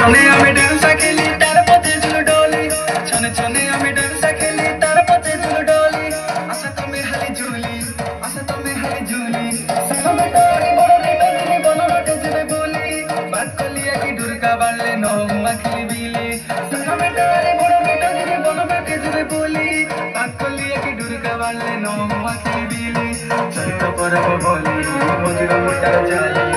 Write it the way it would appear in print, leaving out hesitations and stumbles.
ছনে আমি ডান্সা খেলি তার পথে চুল ডলি ছনে ছনে আমি ডান্সা খেলি তার পথে চুল ডলি আশা তুমি হালি ঝুলি আশা তুমি হালি ঝুলি সামনে তোরি বড় বেটা দিলে বন রটে যাবে বলি বাত কলিয়া কি দুর্গা বাড়লে নৌমা খেলি বিলি সামনে তোরি বড় বেটা দিলে বন রটে যাবে বলি বাত কলিয়া কি দুর্গা বাড়লে নৌমা খেলি বিলি চরিত পরব বলি মধুর মোটা জালি